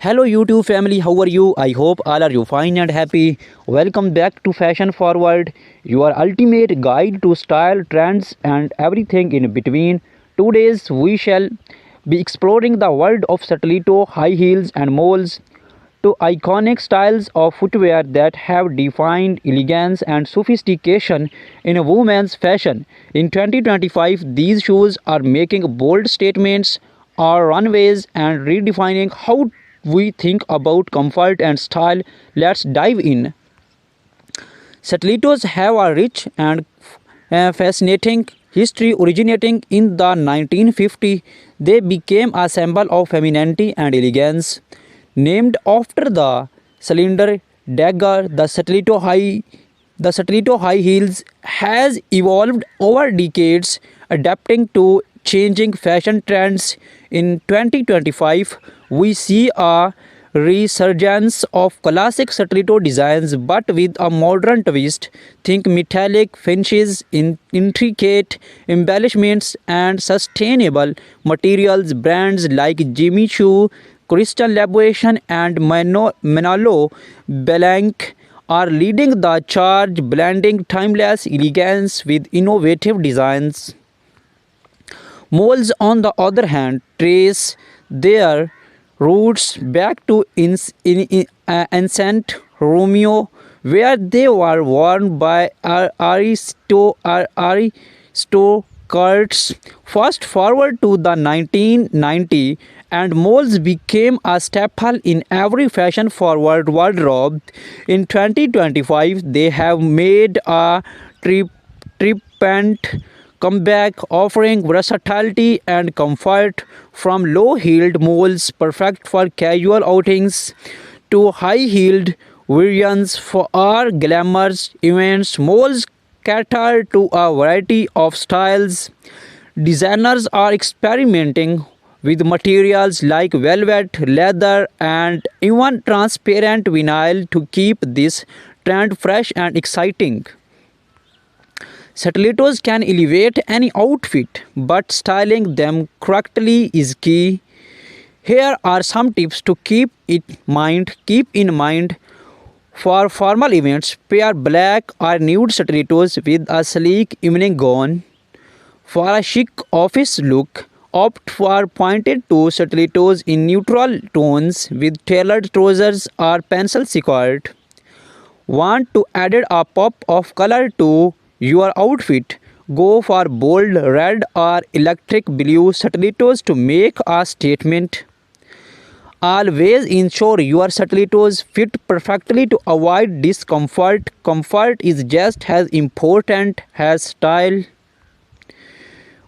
Hello YouTube family, how are you? I hope all are you fine and happy. Welcome back to Fashion Forward, your ultimate guide to style, trends and everything in between. Today we shall be exploring the world of stiletto, high heels and moles, two iconic styles of footwear that have defined elegance and sophistication in women's fashion. In 2025, these shoes are making bold statements on runways and redefining how we think about comfort and style. Let's dive in. Stilettos have a rich and fascinating history. Originating in the 1950s, they became a symbol of femininity and elegance. Named after the cylinder dagger, the stiletto high heels has evolved over decades, adapting to changing fashion trends. In 2025, we see a resurgence of classic stiletto designs but with a modern twist. Think metallic finishes, intricate embellishments, and sustainable materials. Brands like Jimmy Choo, Crystal Labuation, and Manolo Blanc are leading the charge, blending timeless elegance with innovative designs. Moles, on the other hand, trace their roots back to ancient Romeo, where they were worn by aristocrats. Fast forward to the 1990s, and moles became a staple in every fashion-forward wardrobe. In 2025, they have made a triumphant comeback, offering versatility and comfort. From low-heeled moles perfect for casual outings to high-heeled variants for our glamorous events, moles cater to a variety of styles. Designers are experimenting with materials like velvet, leather, and even transparent vinyl to keep this trend fresh and exciting. Stilettos can elevate any outfit, but styling them correctly is key. Here are some tips to keep in mind for formal events. Pair black or nude stilettos with a sleek evening gown. For a chic office look, opt for pointed toe stilettos in neutral tones with tailored trousers or pencil skirt. Want to add a pop of color to your outfit? Go for bold red or electric blue stilettos to make a statement. Always ensure your stilettos fit perfectly to avoid discomfort. Comfort is just as important as style.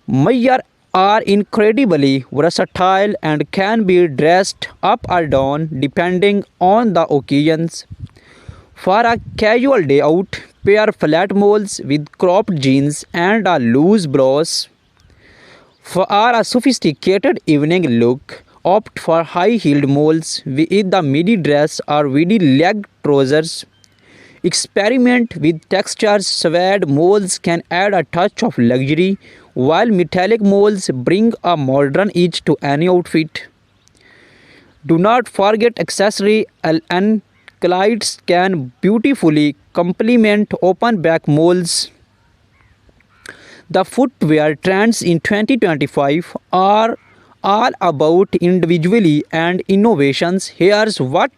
Mayar are incredibly versatile and can be dressed up or down depending on the occasions. For a casual day out, pair flat moles with cropped jeans and a loose blouse. For a sophisticated evening look, opt for high-heeled moles with the midi dress or midi leg trousers. Experiment with textures. Suede moles can add a touch of luxury, while metallic moles bring a modern edge to any outfit. Do not forget accessory. Anklites can beautifully complement open back moles. The footwear trends in 2025 are all about individuality and innovations. Here's what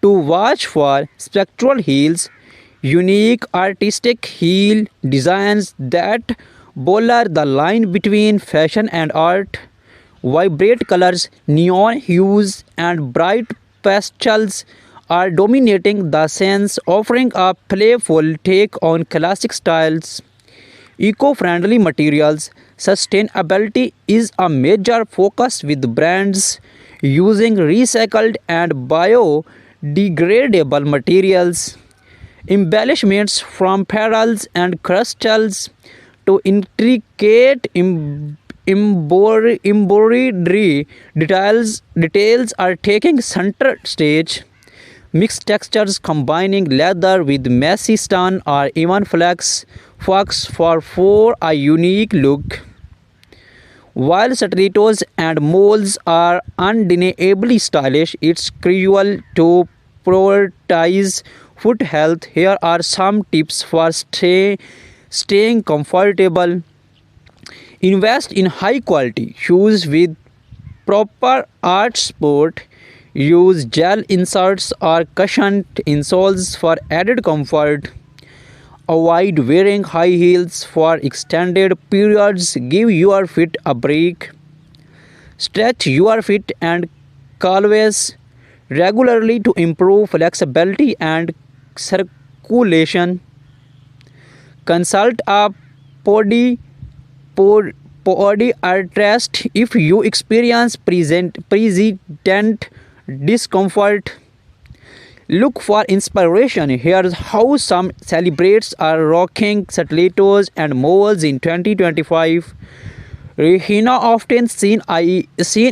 to watch for: spectral heels, unique artistic heel designs that blur the line between fashion and art. Vibrant colors, neon hues, and bright pastels are dominating the scenes, offering a playful take on classic styles. Eco-friendly materials. Sustainability is a major focus with brands using recycled and biodegradable materials. Embellishments from pearls and crystals to intricate embroidery details are taking center stage. Mixed textures combining leather with messy stone or even flax for a unique look. While stilettos and moles are undeniably stylish, it's crucial to prioritize foot health. Here are some tips for staying comfortable. Invest in high quality shoes with proper art support. Use gel inserts or cushioned insoles for added comfort. Avoid wearing high heels for extended periods. Give your feet a break. Stretch your feet and calves regularly to improve flexibility and circulation. Consult a podi, podiatrist if you experience persistent discomfort. Look for inspiration. Here's how some celebrities are rocking stilettos and moles in 2025. Rihanna often seen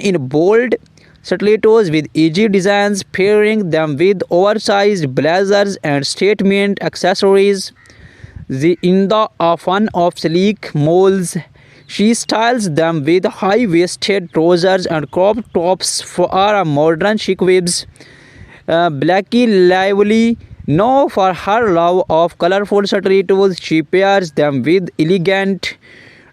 in bold stilettos with edgy designs, pairing them with oversized blazers and statement accessories. In the fun of sleek moles, she styles them with high-waisted trousers and crop tops for a modern chic vibes. Blackie Lively, known for her love of colorful stilettos, she pairs them with elegant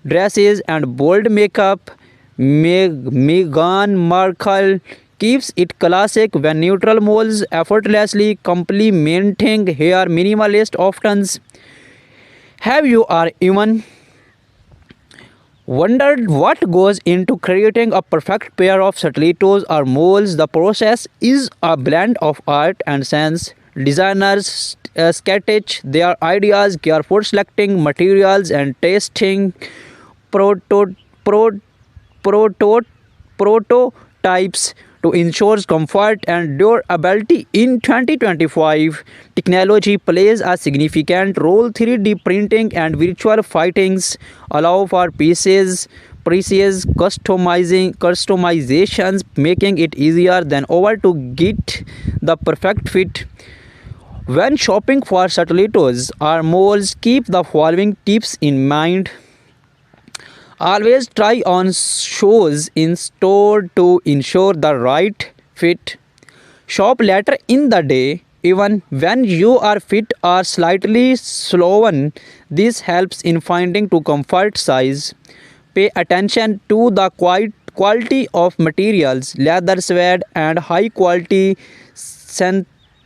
dresses and bold makeup. Meghan Markle keeps it classic when neutral moles effortlessly complementing her minimalist options. Have you or even wondered what goes into creating a perfect pair of stilettos or moles? The process is a blend of art and science. Designers sketch their ideas, carefully selecting materials and testing proto- pro- proto- prototypes to ensure comfort and durability. In 2025, technology plays a significant role. 3D printing and virtual fittings allow for precise customizations, making it easier than ever to get the perfect fit. When shopping for stilettos or moles, keep the following tips in mind. Always try on shoes in store to ensure the right fit. Shop later in the day, even when your feet are slightly swollen. This helps in finding to comfort size. Pay attention to the quality of materials. Leather, suede, and high quality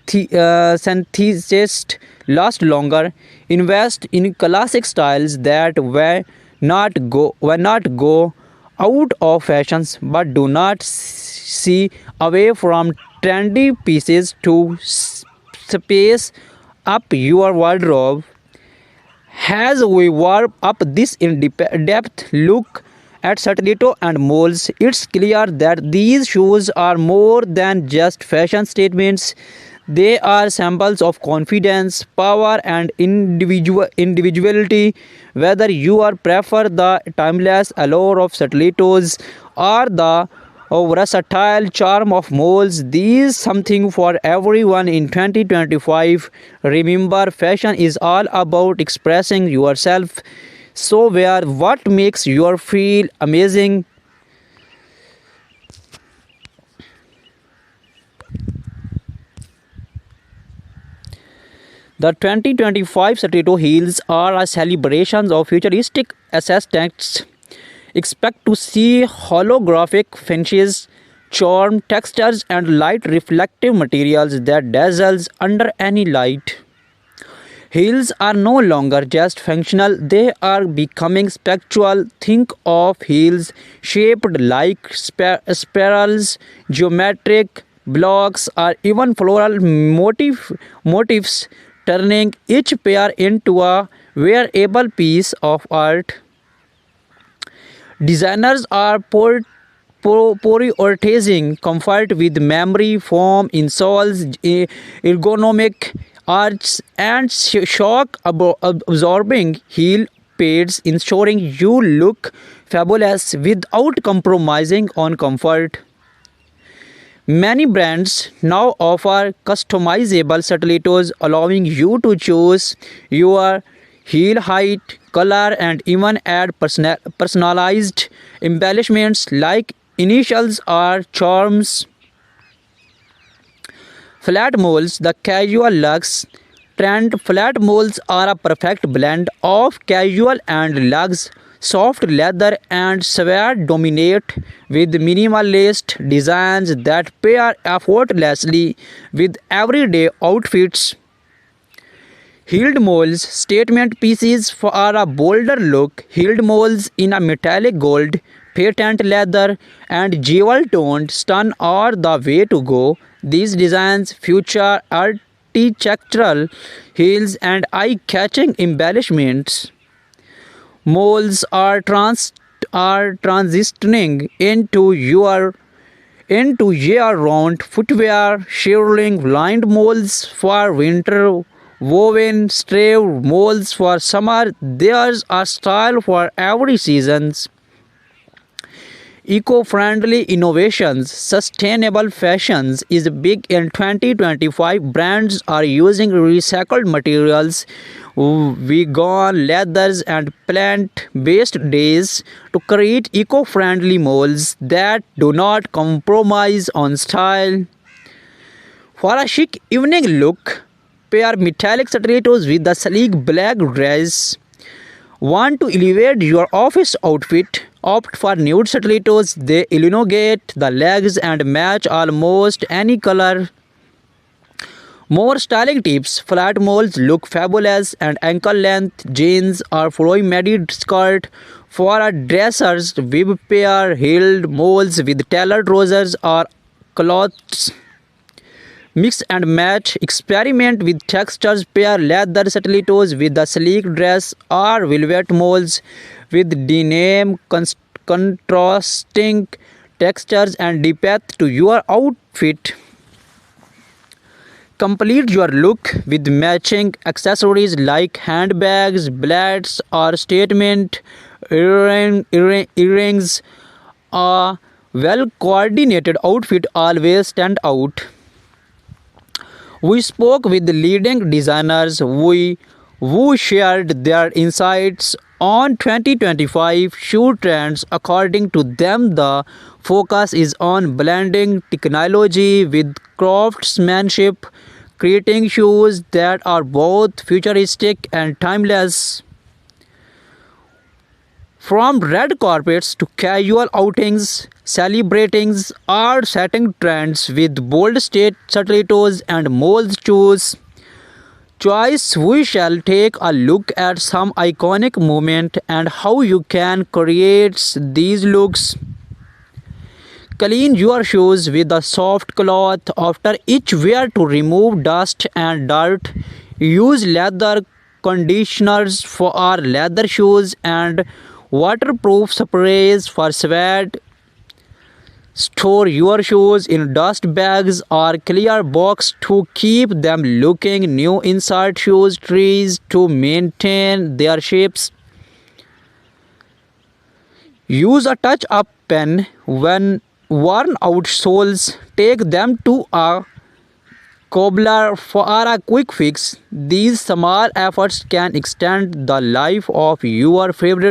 synthesists last longer. Invest in classic styles that will not go out of fashions, but do not see away from trendy pieces to space up your wardrobe. As we warm up this in-depth look at stiletto and moles, it's clear that these shoes are more than just fashion statements. They are symbols of confidence, power, and individuality. Whether you are prefer the timeless allure of stilettos or the versatile charm of moles, these something for everyone in 2025. Remember, fashion is all about expressing yourself. So wear what makes you feel amazing. The 2025 stiletto heels are a celebration of futuristic aesthetics. Expect to see holographic finishes, charm textures, and light reflective materials that dazzles under any light. Heels are no longer just functional, they are becoming spectral. Think of heels shaped like spirals, geometric blocks, or even floral motifs, turning each pair into a wearable piece of art. Designers are prioritizing comfort with memory foam insoles, ergonomic arches, and shock absorbing heel pads, ensuring you look fabulous without compromising on comfort. Many brands now offer customizable stilettos, allowing you to choose your heel height, color, and even add personalized embellishments like initials or charms. Flat moles, the casual luxe trend. Flat moles are a perfect blend of casual and luxe. Soft leather and suede dominate with minimalist designs that pair effortlessly with everyday outfits. Heeled moles, statement pieces for a bolder look. Heeled moles in a metallic gold, patent leather, and jewel toned stun are the way to go. These designs feature architectural heels and eye catching embellishments. Moles are transitioning into year-round footwear, shearling lined moles for winter, woven stave moles for summer. There's a style for every season. Eco-friendly innovations, sustainable fashions is big in 2025. Brands are using recycled materials, vegan leathers and plant-based dyes to create eco-friendly molds that do not compromise on style. For a chic evening look, pair metallic stilettos with the sleek black dress. Want to elevate your office outfit? Opt for nude stilettos. They elongate the legs and match almost any color. More styling tips. Flat moles look fabulous and ankle length jeans or flowy midi skirt. For a dressers, bib pair heeled moles with tailored trousers or cloths. Mix and match. Experiment with textures. Pair leather stilettos with a sleek dress or velvet moles with denim, contrasting textures and depth to your outfit. Complete your look with matching accessories like handbags, belts, or statement earrings. A well coordinated outfit always stand out. We spoke with leading designers who shared their insights on 2025 shoe trends. According to them, the focus is on blending technology with craftsmanship, creating shoes that are both futuristic and timeless. From red carpets to casual outings, celebrating or setting trends with bold state stilettos and mold shoes. Choice, we shall take a look at some iconic moments and how you can create these looks. Clean your shoes with a soft cloth after each wear to remove dust and dirt. Use leather conditioners for our leather shoes and waterproof sprays for sweat. Store your shoes in dust bags or clear box to keep them looking new. Insert shoes trees to maintain their shapes. Use a touch-up pen when worn out soles. Take them to a cobbler for a quick fix. These small efforts can extend the life of your favorite